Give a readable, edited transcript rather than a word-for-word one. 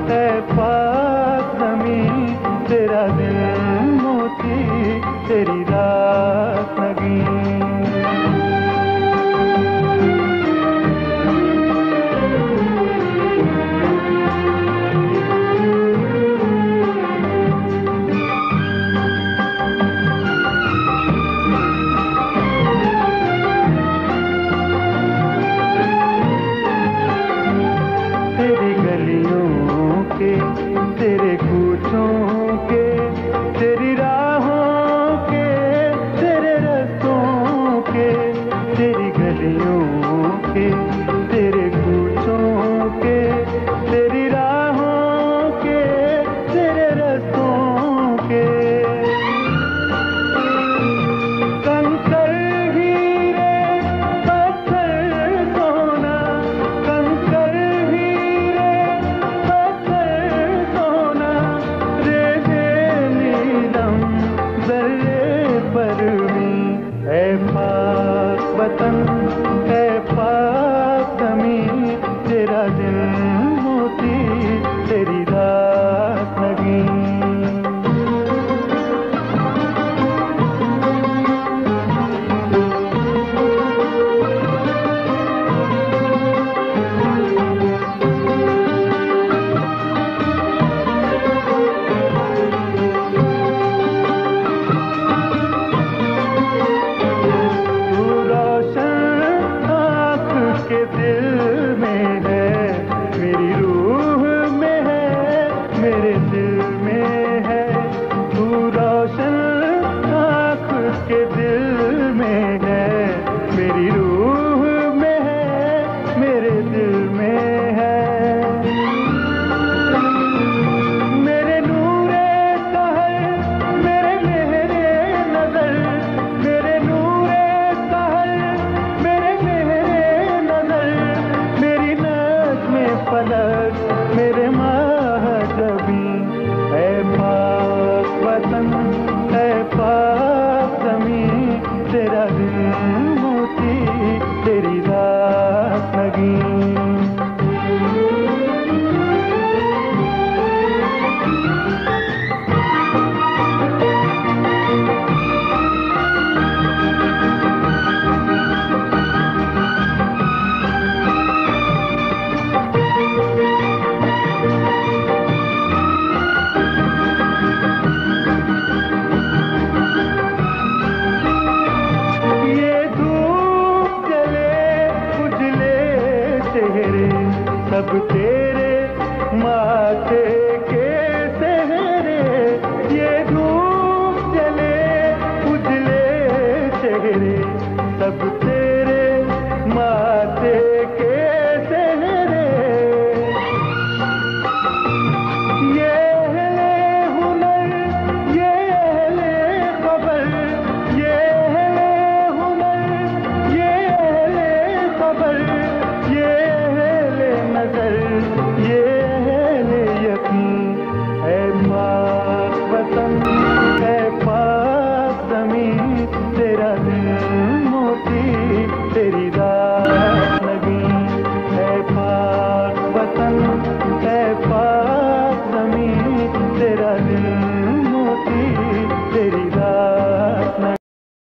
है पाक ज़मीं, तेरा दिल मोती, तेरी रात नगीं। तेरी गलियों के, तेरे कूचों के, तेरी राहों के, तेरे रस्तों के, तेरी गलियों के, तेरे कूचों के, तेरी राहों के, तेरे रस्तों के। कंकर हीरे पत्थर सोना, कंकर हीरे पत्थर सोना, रेज़े नीलम ज़र्रे परवीं। है पाक वतन, है पाक ज़मीं, तेरा दिल मोती, तेरी रात नगीं। के दिल में है, मेरी रूह में है, मेरे दिल में है। तू रोशन आँख के दिल में है, मेरी रूह में है, मेरे दिल में है। मेरे नूरे सहर, मेरे मेहरे नजर, मेरे नूरे सहर, मेरे मेहरे नजर, मेरी नज़्मे फलक, मेरे महजबी। है पाक वतन, है पाक ज़मीं, तेरा दिल मोती, तेरी रात नगीं। ये धूप जले उजले चेहरे, सब तेरे माथे